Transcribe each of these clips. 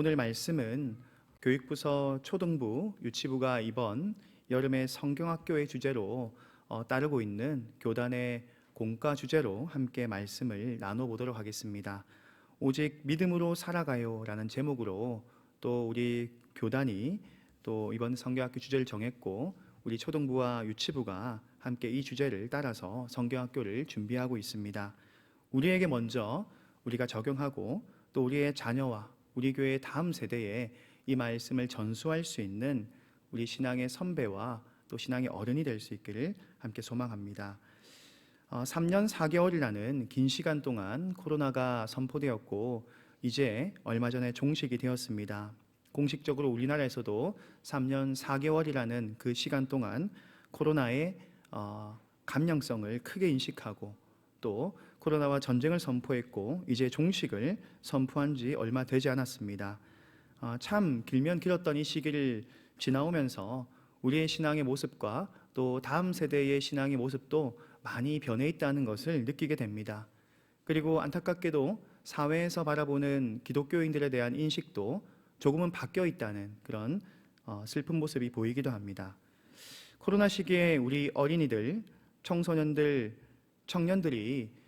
오늘 말씀은 교육부서 초등부, 유치부가 이번 여름의 성경학교의 주제로 따르고 있는 교단의 공과 주제로 함께 말씀을 나눠보도록 하겠습니다. 오직 믿음으로 살아가요 라는 제목으로 또 우리 교단이 또 이번 성경학교 주제를 정했고 우리 초등부와 유치부가 함께 이 주제를 따라서 성경학교를 준비하고 있습니다. 우리에게 먼저 우리가 적용하고 또 우리의 자녀와 우리 교회의 다음 세대에 이 말씀을 전수할 수 있는 우리 신앙의 선배와 또 신앙의 어른이 될 수 있기를 함께 소망합니다. 3년 4개월이라는 긴 시간 동안 코로나가 선포되었고 이제 얼마 전에 종식이 되었습니다. 공식적으로 우리나라에서도 3년 4개월이라는 그 시간 동안 코로나의 감염성을 크게 인식하고 또 코로나와 전쟁을 선포했고 이제 종식을 선포한 지 얼마 되지 않았습니다. 참 길면 길었던 이 시기를 지나오면서 우리의 신앙의 모습과 또 다음 세대의 신앙의 모습도 많이 변해 있다는 것을 느끼게 됩니다. 그리고 안타깝게도 사회에서 바라보는 기독교인들에 대한 인식도 조금은 바뀌어 있다는 그런 슬픈 모습이 보이기도 합니다. 코로나 시기에 우리 어린이들, 청소년들, 청년들이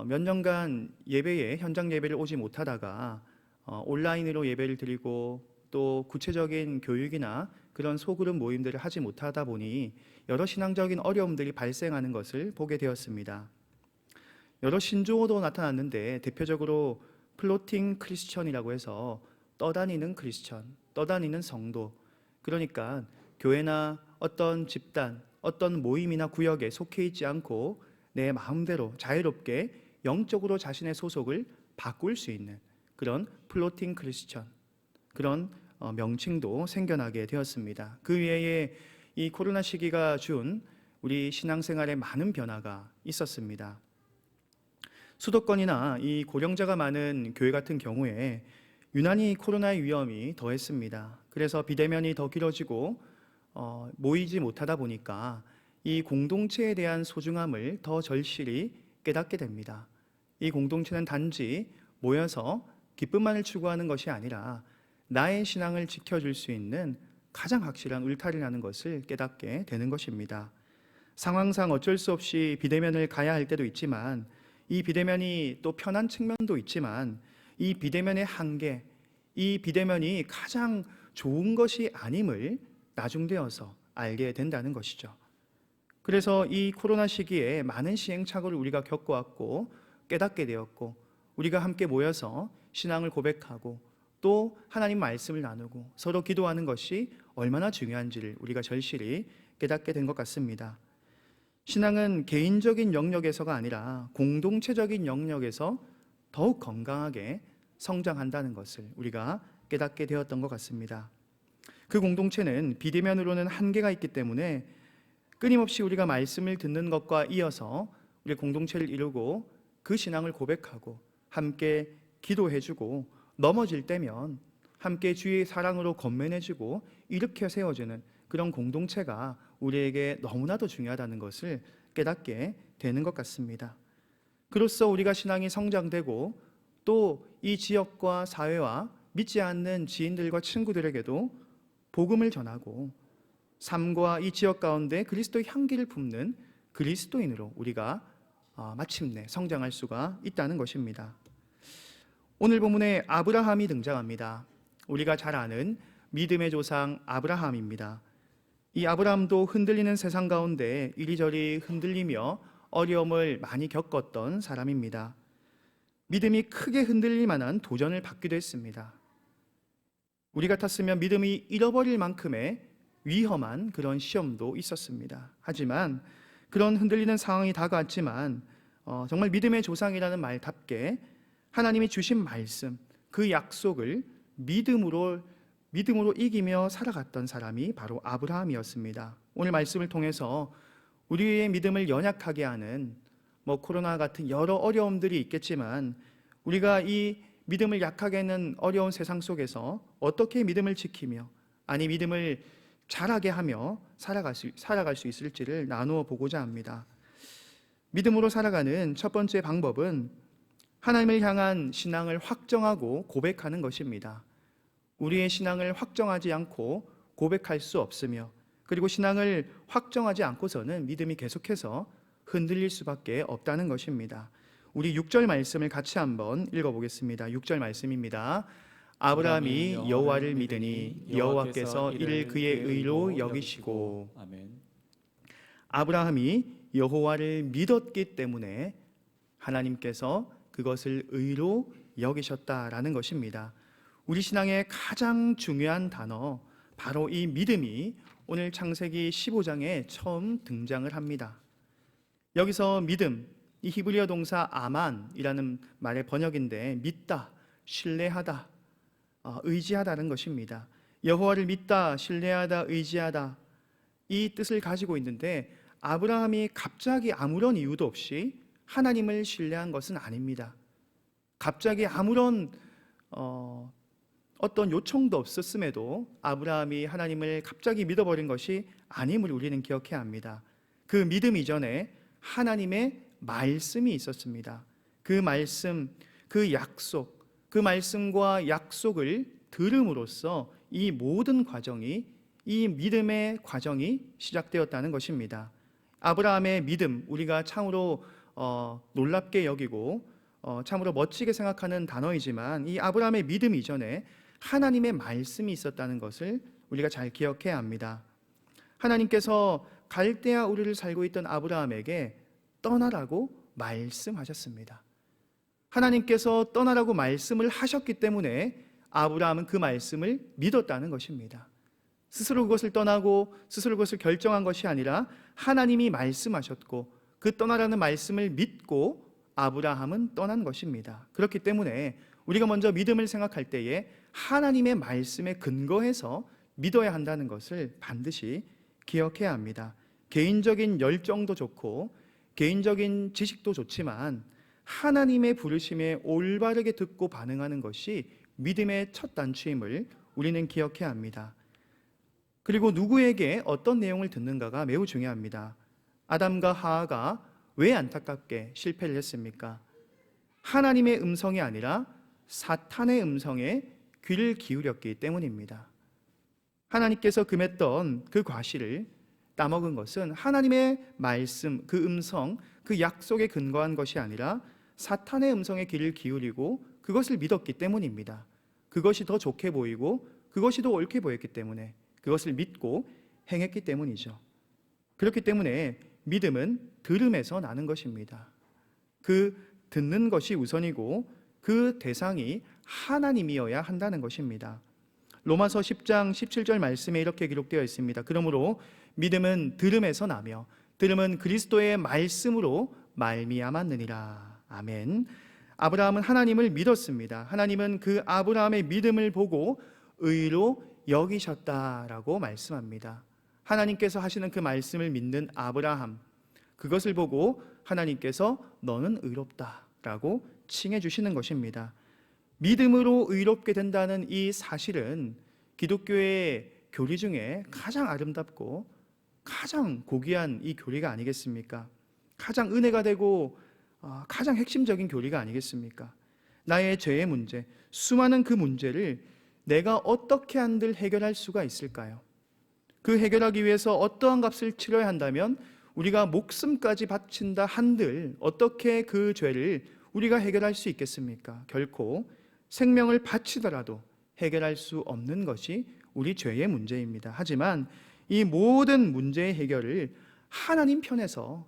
몇 년간 예배에 현장 예배를 오지 못하다가 온라인으로 예배를 드리고 또 구체적인 교육이나 그런 소그룹 모임들을 하지 못하다 보니 여러 신앙적인 어려움들이 발생하는 것을 보게 되었습니다. 여러 신조어도 나타났는데 대표적으로 플로팅 크리스천이라고 해서 떠다니는 크리스천, 떠다니는 성도, 그러니까 교회나 어떤 집단, 어떤 모임이나 구역에 속해 있지 않고 내 마음대로 자유롭게 영적으로 자신의 소속을 바꿀 수 있는 그런 플로팅 크리스천, 그런 명칭도 생겨나게 되었습니다. 그 외에 이 코로나 시기가 준 우리 신앙생활에 많은 변화가 있었습니다. 수도권이나 이 고령자가 많은 교회 같은 경우에 유난히 코로나의 위험이 더했습니다. 그래서 비대면이 더 길어지고 모이지 못하다 보니까 이 공동체에 대한 소중함을 더 절실히 깨닫게 됩니다. 이 공동체는 단지 모여서 기쁨만을 추구하는 것이 아니라 나의 신앙을 지켜줄 수 있는 가장 확실한 울타리라는 것을 깨닫게 되는 것입니다. 상황상 어쩔 수 없이 비대면을 가야 할 때도 있지만 이 비대면이 또 편한 측면도 있지만 이 비대면의 한계, 이 비대면이 가장 좋은 것이 아님을 나중되어서 알게 된다는 것이죠. 그래서 이 코로나 시기에 많은 시행착오를 우리가 겪어왔고 깨닫게 되었고 우리가 함께 모여서 신앙을 고백하고 또 하나님 말씀을 나누고 서로 기도하는 것이 얼마나 중요한지를 우리가 절실히 깨닫게 된 것 같습니다. 신앙은 개인적인 영역에서가 아니라 공동체적인 영역에서 더욱 건강하게 성장한다는 것을 우리가 깨닫게 되었던 것 같습니다. 그 공동체는 비대면으로는 한계가 있기 때문에 끊임없이 우리가 말씀을 듣는 것과 이어서 우리 공동체를 이루고 그 신앙을 고백하고 함께 기도해주고 넘어질 때면 함께 주의 사랑으로 건면해주고 일으켜 세워주는 그런 공동체가 우리에게 너무나도 중요하다는 것을 깨닫게 되는 것 같습니다. 그로써 우리가 신앙이 성장되고 또 이 지역과 사회와 믿지 않는 지인들과 친구들에게도 복음을 전하고 삶과 이 지역 가운데 그리스도의 향기를 품는 그리스도인으로 우리가 마침내 성장할 수가 있다는 것입니다. 오늘 본문에 아브라함이 등장합니다. 우리가 잘 아는 믿음의 조상 아브라함입니다. 이 아브라함도 흔들리는 세상 가운데 이리저리 흔들리며 어려움을 많이 겪었던 사람입니다. 믿음이 크게 흔들릴 만한 도전을 받기도 했습니다. 우리 같았으면 믿음이 잃어버릴 만큼의 위험한 그런 시험도 있었습니다. 하지만 그런 흔들리는 상황이 다가왔지만 정말 믿음의 조상이라는 말답게 하나님이 주신 말씀, 그 약속을 믿음으로 이기며 살아갔던 사람이 바로 아브라함이었습니다. 오늘 말씀을 통해서 우리의 믿음을 연약하게 하는 코로나 같은 여러 어려움들이 있겠지만 우리가 이 믿음을 약하게 하는 어려운 세상 속에서 어떻게 믿음을 지키며 아니 믿음을 자라게 하며 살아갈 수 있을지를 나누어 보고자 합니다. 믿음으로 살아가는 첫 번째 방법은 하나님을 향한 신앙을 확정하고 고백하는 것입니다. 우리의 신앙을 확정하지 않고 고백할 수 없으며, 그리고 신앙을 확정하지 않고서는 믿음이 계속해서 흔들릴 수밖에 없다는 것입니다. 우리 6절 말씀을 같이 한번 읽어보겠습니다. 6절 말씀입니다. 아브라함이 여호와를 믿으니 여호와께서 이를 그의 의로 여기시고. 아멘. 아브라함이 여호와를 믿었기 때문에 하나님께서 그것을 의로 여기셨다라는 것입니다. 우리 신앙의 가장 중요한 단어, 바로 이 믿음이 오늘 창세기 15장에 처음 등장을 합니다. 여기서 믿음, 이 히브리어 동사 아만이라는 말의 번역인데, 믿다, 신뢰하다, 의지하다는 것입니다. 여호와를 믿다, 신뢰하다, 의지하다, 이 뜻을 가지고 있는데, 아브라함이 갑자기 아무런 이유도 없이 하나님을 신뢰한 것은 아닙니다. 갑자기 아무런 어떤 요청도 없었음에도 아브라함이 하나님을 갑자기 믿어버린 것이 아님을 우리는 기억해야 합니다. 그 믿음 이전에 하나님의 말씀이 있었습니다. 그 말씀, 그 약속, 그 말씀과 약속을 들음으로써 이 모든 과정이, 이 믿음의 과정이 시작되었다는 것입니다. 아브라함의 믿음, 우리가 참으로 놀랍게 여기고 참으로 멋지게 생각하는 단어이지만, 이 아브라함의 믿음 이전에 하나님의 말씀이 있었다는 것을 우리가 잘 기억해야 합니다. 하나님께서 갈대아 우르를 살고 있던 아브라함에게 떠나라고 말씀하셨습니다. 하나님께서 떠나라고 말씀을 하셨기 때문에 아브라함은 그 말씀을 믿었다는 것입니다. 스스로 그것을 떠나고 스스로 그것을 결정한 것이 아니라 하나님이 말씀하셨고 그 떠나라는 말씀을 믿고 아브라함은 떠난 것입니다. 그렇기 때문에 우리가 먼저 믿음을 생각할 때에 하나님의 말씀에 근거해서 믿어야 한다는 것을 반드시 기억해야 합니다. 개인적인 열정도 좋고 개인적인 지식도 좋지만 하나님의 부르심에 올바르게 듣고 반응하는 것이 믿음의 첫 단추임을 우리는 기억해야 합니다. 그리고 누구에게 어떤 내용을 듣는가가 매우 중요합니다. 아담과 하와가 왜 안타깝게 실패를 했습니까? 하나님의 음성이 아니라 사탄의 음성에 귀를 기울였기 때문입니다. 하나님께서 금했던 그 과실을 따먹은 것은 하나님의 말씀, 그 음성, 그 약속에 근거한 것이 아니라 사탄의 음성에 귀를 기울이고 그것을 믿었기 때문입니다. 그것이 더 좋게 보이고 그것이 더 옳게 보였기 때문에 그것을 믿고 행했기 때문이죠. 그렇기 때문에 믿음은 들음에서 나는 것입니다. 그 듣는 것이 우선이고 그 대상이 하나님이어야 한다는 것입니다. 로마서 10장 17절 말씀에 이렇게 기록되어 있습니다. 그러므로 믿음은 들음에서 나며 들음은 그리스도의 말씀으로 말미암았느니라. 아멘. 아브라함은 하나님을 믿었습니다. 하나님은 그 아브라함의 믿음을 보고 의로 여기셨다라고 말씀합니다. 하나님께서 하시는 그 말씀을 믿는 아브라함, 그것을 보고 하나님께서 너는 의롭다라고 칭해 주시는 것입니다. 믿음으로 의롭게 된다는 이 사실은 기독교의 교리 중에 가장 아름답고 가장 고귀한 이 교리가 아니겠습니까? 가장 은혜가 되고 가장 핵심적인 교리가 아니겠습니까? 나의 죄의 문제, 수많은 그 문제를 내가 어떻게 한들 해결할 수가 있을까요? 그 해결하기 위해서 어떠한 값을 치러야 한다면 우리가 목숨까지 바친다 한들 어떻게 그 죄를 우리가 해결할 수 있겠습니까? 결코 생명을 바치더라도 해결할 수 없는 것이 우리 죄의 문제입니다. 하지만 이 모든 문제의 해결을 하나님 편에서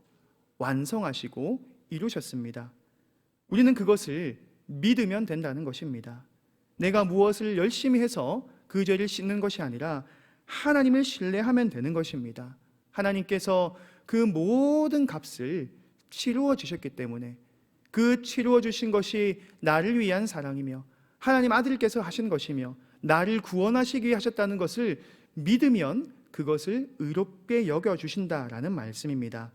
완성하시고 이루셨습니다. 우리는 그것을 믿으면 된다는 것입니다. 내가 무엇을 열심히 해서 그 죄를 씻는 것이 아니라 하나님을 신뢰하면 되는 것입니다. 하나님께서 그 모든 값을 치루어 주셨기 때문에 그 치루어 주신 것이 나를 위한 사랑이며 하나님 아들께서 하신 것이며 나를 구원하시기 위해 하셨다는 것을 믿으면 그것을 의롭게 여겨주신다라는 말씀입니다.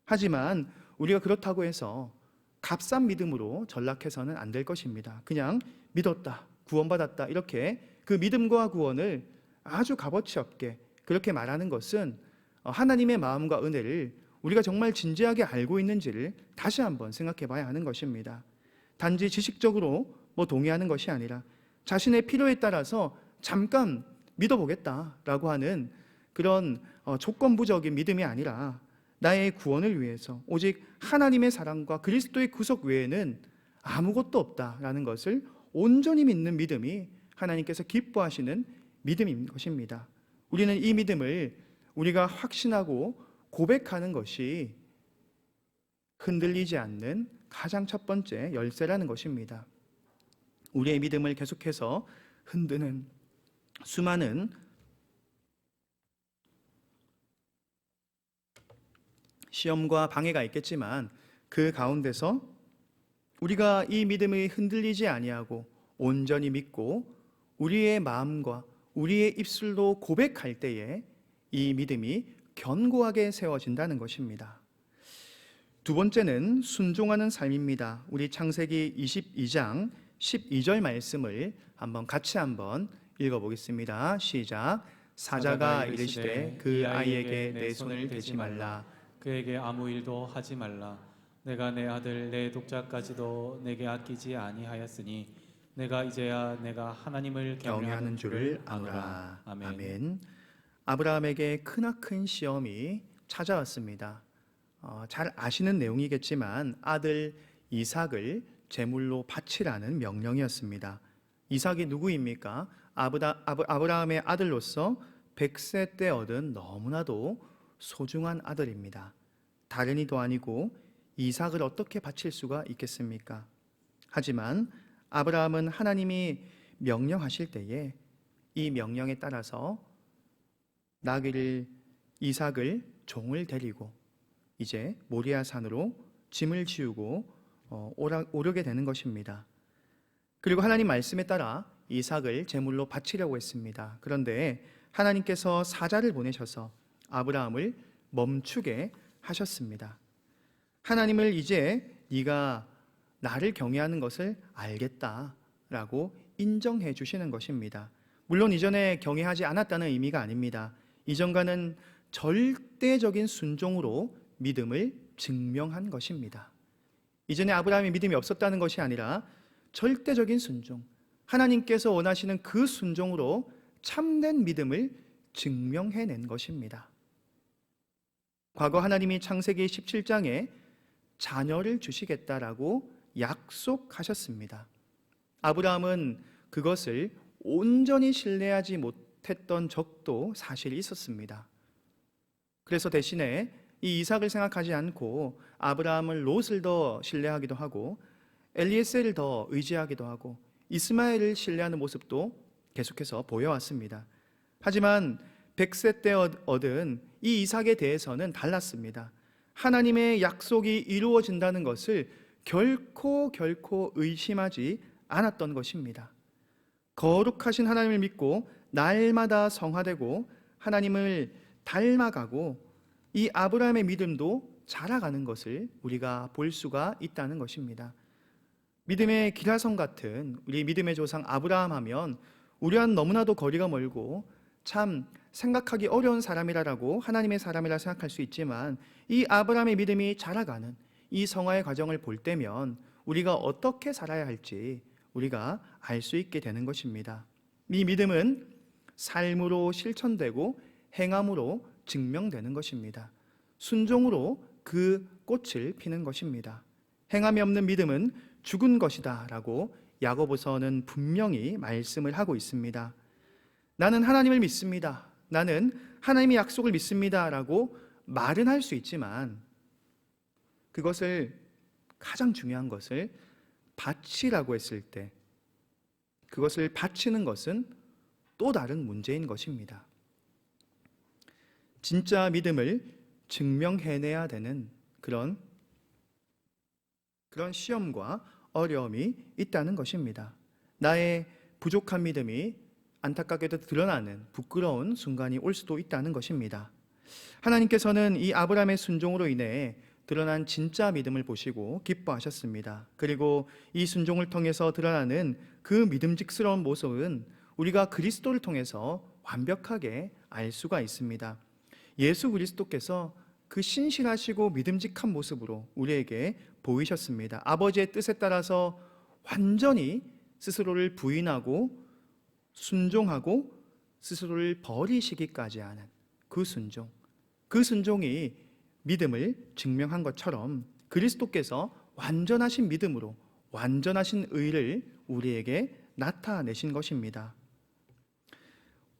하지만 우리가 그렇다고 해서 값싼 믿음으로 전락해서는 안 될 것입니다. 그냥 믿었다, 구원받았다 이렇게 그 믿음과 구원을 아주 값어치 없게 그렇게 말하는 것은 하나님의 마음과 은혜를 우리가 정말 진지하게 알고 있는지를 다시 한번 생각해 봐야 하는 것입니다. 단지 지식적으로 동의하는 것이 아니라 자신의 필요에 따라서 잠깐 믿어보겠다라고 하는 그런 조건부적인 믿음이 아니라 나의 구원을 위해서 오직 하나님의 사랑과 그리스도의 구속 외에는 아무것도 없다라는 것을 온전히 믿는 믿음이 하나님께서 기뻐하시는 믿음인 것입니다. 우리는 이 믿음을 우리가 확신하고 고백하는 것이 흔들리지 않는 가장 첫 번째 열쇠라는 것입니다. 우리의 믿음을 계속해서 흔드는 수많은 시험과 방해가 있겠지만 그 가운데서 우리가 이 믿음이 흔들리지 아니하고 온전히 믿고 우리의 마음과 우리의 입술로 고백할 때에 이 믿음이 견고하게 세워진다는 것입니다. 두 번째는 순종하는 삶입니다. 우리 창세기 22장 12절 말씀을 같이 읽어보겠습니다. 시작. 사자가 이르시되 그 아이에게 내 손을 대지 말라. 그에게 아무 일도 하지 말라. 내가 내 아들 내 독자까지도 내게 아끼지 아니하였으니 내가 이제야 내가 하나님을 경외하는 줄을 아노라. 아멘. 아브라함에게 크나큰 시험이 찾아왔습니다. 잘 아시는 내용이겠지만 아들 이삭을 제물로 바치라는 명령이었습니다. 이삭이 누구입니까? 아브라함의 아들로서 100세 때 얻은 너무나도 소중한 아들입니다. 다른 이도 아니고 이삭을 어떻게 바칠 수가 있겠습니까? 하지만 아브라함은 하나님이 명령하실 때에 이 명령에 따라서 나귀를 이삭을 종을 데리고 이제 모리아 산으로 짐을 지우고 오르게 되는 것입니다. 그리고 하나님 말씀에 따라 이삭을 제물로 바치려고 했습니다. 그런데 하나님께서 사자를 보내셔서 아브라함을 멈추게 하셨습니다. 하나님을 이제 네가 나를 경외하는 것을 알겠다라고 인정해 주시는 것입니다. 물론 이전에 경외하지 않았다는 의미가 아닙니다. 이전과는 절대적인 순종으로 믿음을 증명한 것입니다. 이전에 아브라함이 믿음이 없었다는 것이 아니라 절대적인 순종, 하나님께서 원하시는 그 순종으로 참된 믿음을 증명해낸 것입니다. 과거 하나님이 창세기 17장에 자녀를 주시겠다라고 약속하셨습니다. 아브라함은 그것을 온전히 신뢰하지 못했던 적도 사실 있었습니다. 그래서 대신에 이 이삭을 생각하지 않고 아브라함을 롯을 더 신뢰하기도 하고 엘리에셀을 더 의지하기도 하고 이스마엘을 신뢰하는 모습도 계속해서 보여왔습니다. 하지만 100세 때 얻은 이 이삭에 대해서는 달랐습니다. 하나님의 약속이 이루어진다는 것을 결코 의심하지 않았던 것입니다. 거룩하신 하나님을 믿고 날마다 성화되고 하나님을 닮아가고 이 아브라함의 믿음도 자라가는 것을 우리가 볼 수가 있다는 것입니다. 믿음의 기라성 같은 우리 믿음의 조상 아브라함 하면 우리와는 너무나도 거리가 멀고 참 생각하기 어려운 사람이라고 하나님의 사람이라 생각할 수 있지만 이 아브라함의 믿음이 자라가는 이 성화의 과정을 볼 때면 우리가 어떻게 살아야 할지 우리가 알 수 있게 되는 것입니다. 이 믿음은 삶으로 실천되고 행함으로 증명되는 것입니다. 순종으로 그 꽃을 피는 것입니다. 행함이 없는 믿음은 죽은 것이다 라고 야고보서는 분명히 말씀을 하고 있습니다. 나는 하나님을 믿습니다. 나는 하나님의 약속을 믿습니다 라고 말은 할 수 있지만 그것을 가장 중요한 것을 바치라고 했을 때 그것을 바치는 것은 또 다른 문제인 것입니다. 진짜 믿음을 증명해내야 되는 그런 시험과 어려움이 있다는 것입니다. 나의 부족한 믿음이 안타깝게도 드러나는 부끄러운 순간이 올 수도 있다는 것입니다. 하나님께서는 이 아브라함의 순종으로 인해 드러난 진짜 믿음을 보시고 기뻐하셨습니다. 그리고 이 순종을 통해서 드러나는 그 믿음직스러운 모습은 우리가 그리스도를 통해서 완벽하게 알 수가 있습니다. 예수 그리스도께서 그 신실하시고 믿음직한 모습으로 우리에게 보이셨습니다. 아버지의 뜻에 따라서 완전히 스스로를 부인하고 순종하고 스스로를 버리시기까지 하는 그 순종, 그 순종이 믿음을 증명한 것처럼 그리스도께서 완전하신 믿음으로 완전하신 의를 우리에게 나타내신 것입니다.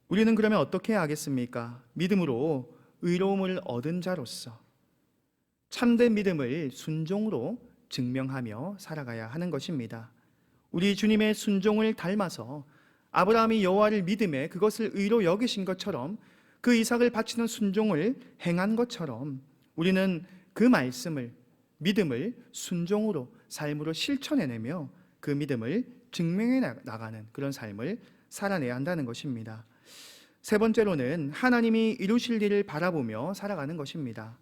우리는 그러면 어떻게 해야 하겠습니까? 믿음으로 의로움을 얻은 자로서 참된 믿음을 순종으로 증명하며 살아가야 하는 것입니다. 우리 주님의 순종을 닮아서 아브라함이 여호와를 믿음에 그것을 의로 여기신 것처럼 그 이삭을 바치는 순종을 행한 것처럼 우리는 그 말씀을, 믿음을 순종으로 삶으로 실천해내며 그 믿음을 증명해 나가는 그런 삶을 살아내야 한다는 것입니다. 세 번째로는 하나님이 이루실 일을 바라보며 살아가는 것입니다.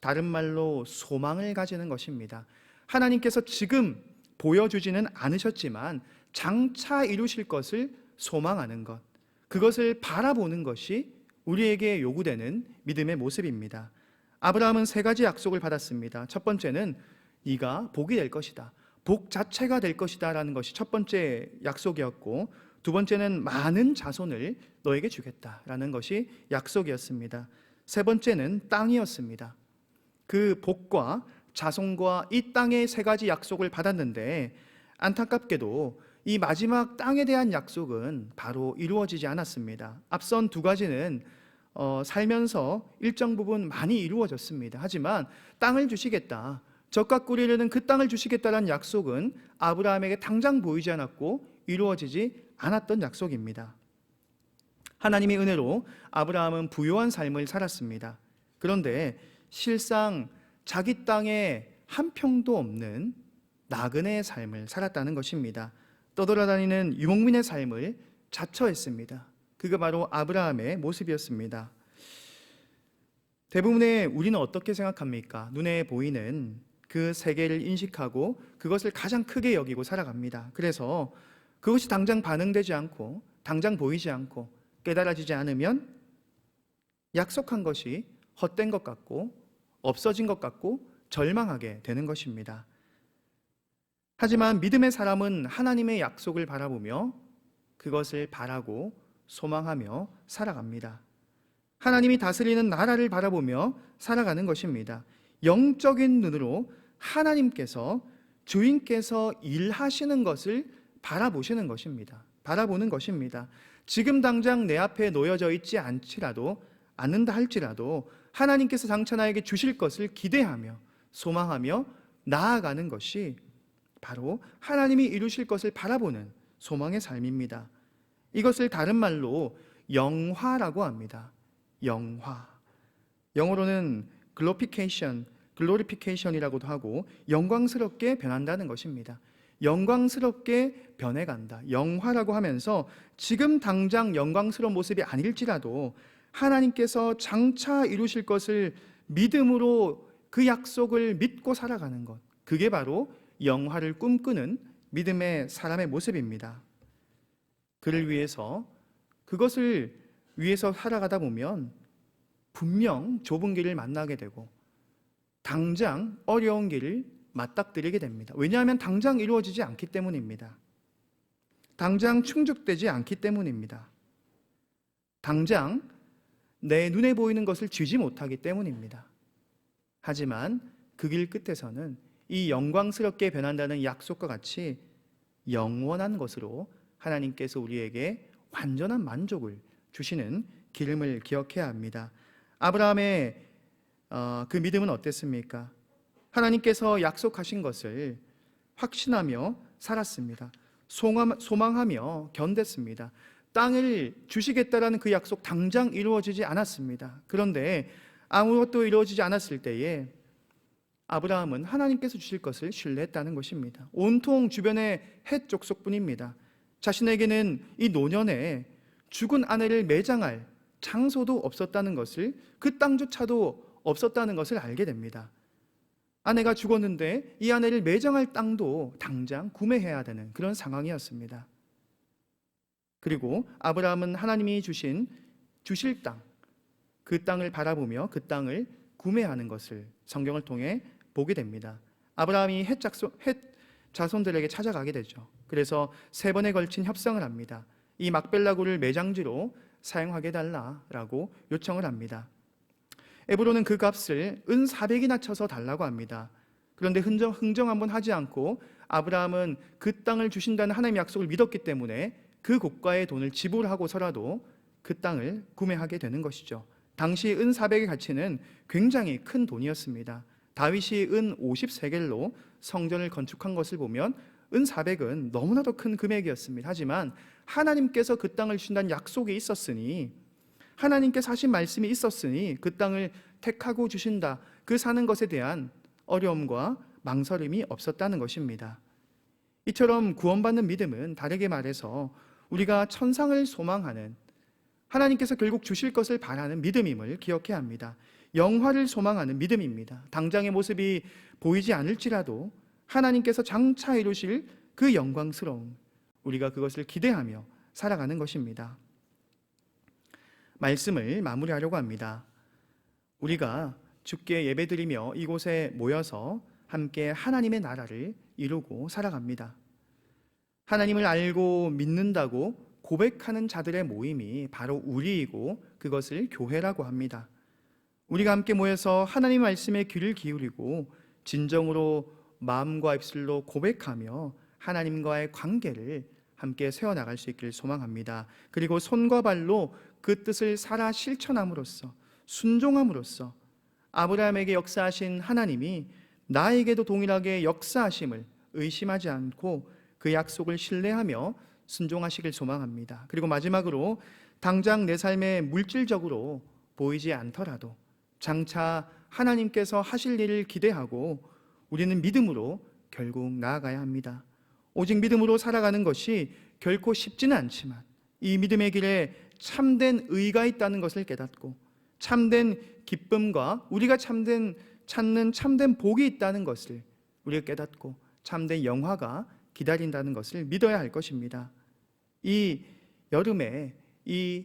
다른 말로 소망을 가지는 것입니다. 하나님께서 지금 보여주지는 않으셨지만 장차 이루실 것을 소망하는 것, 그것을 바라보는 것이 우리에게 요구되는 믿음의 모습입니다. 아브라함은 세 가지 약속을 받았습니다. 첫 번째는 네가 복이 될 것이다, 복 자체가 될 것이다 라는 것이 첫 번째 약속이었고, 두 번째는 많은 자손을 너에게 주겠다라는 것이 약속이었습니다. 세 번째는 땅이었습니다. 그 복과 자손과 이 땅의 세 가지 약속을 받았는데 안타깝게도 이 마지막 땅에 대한 약속은 바로 이루어지지 않았습니다. 앞선 두 가지는 살면서 일정 부분 많이 이루어졌습니다. 하지만 땅을 주시겠다, 젖과 꿀이 흐르는 그 땅을 주시겠다라는 약속은 아브라함에게 당장 보이지 않았고 이루어지지 않았던 약속입니다. 하나님의 은혜로 아브라함은 부요한 삶을 살았습니다. 그런데 실상 자기 땅에 한 평도 없는 나그네의 삶을 살았다는 것입니다. 떠돌아다니는 유목민의 삶을 자처했습니다. 그게 바로 아브라함의 모습이었습니다. 대부분의 우리는 어떻게 생각합니까? 눈에 보이는 그 세계를 인식하고 그것을 가장 크게 여기고 살아갑니다. 그래서 그것이 당장 반응되지 않고 당장 보이지 않고 깨달아지지 않으면 약속한 것이 헛된 것 같고 없어진 것 같고 절망하게 되는 것입니다. 하지만 믿음의 사람은 하나님의 약속을 바라보며 그것을 바라고 소망하며 살아갑니다. 하나님이 다스리는 나라를 바라보며 살아가는 것입니다. 영적인 눈으로 하나님께서, 주인께서 일하시는 것을 바라보시는 것입니다. 바라보는 것입니다. 지금 당장 내 앞에 놓여져 있지 않는다 할지라도 하나님께서 장차 나에게 주실 것을 기대하며 소망하며 나아가는 것이 바로 하나님이 이루실 것을 바라보는 소망의 삶입니다. 이것을 다른 말로 영화라고 합니다. 영화. 영어로는 글로리피케이션이라고도 하고 영광스럽게 변한다는 것입니다. 영광스럽게 변해간다. 영화라고 하면서 지금 당장 영광스러운 모습이 아닐지라도 하나님께서 장차 이루실 것을 믿음으로 그 약속을 믿고 살아가는 것, 그게 바로 영화를 꿈꾸는 믿음의 사람의 모습입니다. 그를 위해서, 그것을 위해서 살아가다 보면 분명 좁은 길을 만나게 되고 당장 어려운 길을 맞닥뜨리게 됩니다. 왜냐하면 당장 이루어지지 않기 때문입니다. 당장 충족되지 않기 때문입니다. 당장 내 눈에 보이는 것을 쥐지 못하기 때문입니다. 하지만 그 길 끝에서는 이 영광스럽게 변한다는 약속과 같이 영원한 것으로 하나님께서 우리에게 완전한 만족을 주시는 기름을 기억해야 합니다. 아브라함의 그 믿음은 어땠습니까? 하나님께서 약속하신 것을 확신하며 살았습니다. 소망하며 견뎠습니다. 땅을 주시겠다라는 그 약속 당장 이루어지지 않았습니다. 그런데 아무것도 이루어지지 않았을 때에 아브라함은 하나님께서 주실 것을 신뢰했다는 것입니다. 온통 주변의 헷 족속뿐입니다. 자신에게는 이 노년에 죽은 아내를 매장할 장소도 없었다는 것을, 그 땅조차도 없었다는 것을 알게 됩니다. 아내가 죽었는데 이 아내를 매장할 땅도 당장 구매해야 되는 그런 상황이었습니다. 그리고 아브라함은 하나님이 주실 땅, 그 땅을 바라보며 그 땅을 구매하는 것을 성경을 통해 보게 됩니다. 아브라함이 헷 자손들에게 찾아가게 되죠. 그래서 3번에 걸친 협상을 합니다. 이 막벨라 굴을 매장지로 사용하게 해달라라고 요청을 합니다. 에브론은 그 값을 은 400이나 쳐서 달라고 합니다. 그런데 흥정 한번 하지 않고 아브라함은 그 땅을 주신다는 하나님의 약속을 믿었기 때문에 그 고가의 돈을 지불하고서라도 그 땅을 구매하게 되는 것이죠. 당시 은 400의 가치는 굉장히 큰 돈이었습니다. 다윗이 은 50세겔로 성전을 건축한 것을 보면 은 400은 너무나도 큰 금액이었습니다. 하지만 하나님께서 그 땅을 주신다는 약속이 있었으니, 하나님께서 하신 말씀이 있었으니 그 땅을 택하고 주신다, 그 사는 것에 대한 어려움과 망설임이 없었다는 것입니다. 이처럼 구원받는 믿음은 다르게 말해서 우리가 천상을 소망하는, 하나님께서 결국 주실 것을 바라는 믿음임을 기억해야 합니다. 영화를 소망하는 믿음입니다. 당장의 모습이 보이지 않을지라도 하나님께서 장차 이루실 그 영광스러움, 우리가 그것을 기대하며 살아가는 것입니다. 말씀을 마무리하려고 합니다. 우리가 주께 예배드리며 이곳에 모여서 함께 하나님의 나라를 이루고 살아갑니다. 하나님을 알고 믿는다고 고백하는 자들의 모임이 바로 우리이고 그것을 교회라고 합니다. 우리가 함께 모여서 하나님의 말씀에 귀를 기울이고 진정으로 마음과 입술로 고백하며 하나님과의 관계를 함께 세워나갈 수 있기를 소망합니다. 그리고 손과 발로 그 뜻을 살아 실천함으로써, 순종함으로써 아브라함에게 역사하신 하나님이 나에게도 동일하게 역사하심을 의심하지 않고 그 약속을 신뢰하며 순종하시길 소망합니다. 그리고 마지막으로 당장 내 삶에 물질적으로 보이지 않더라도 장차 하나님께서 하실 일을 기대하고 우리는 믿음으로 결국 나아가야 합니다. 오직 믿음으로 살아가는 것이 결코 쉽지는 않지만 이 믿음의 길에 참된 의가 있다는 것을 깨닫고 참된 기쁨과 우리가 찾는 참된 복이 있다는 것을 우리가 깨닫고 참된 영화가 기다린다는 것을 믿어야 할 것입니다. 이 여름에 이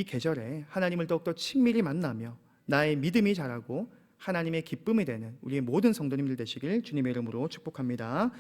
계절에 하나님을 더욱더 친밀히 만나며 나의 믿음이 자라고 하나님의 기쁨이 되는 우리의 모든 성도님들 되시길 주님의 이름으로 축복합니다.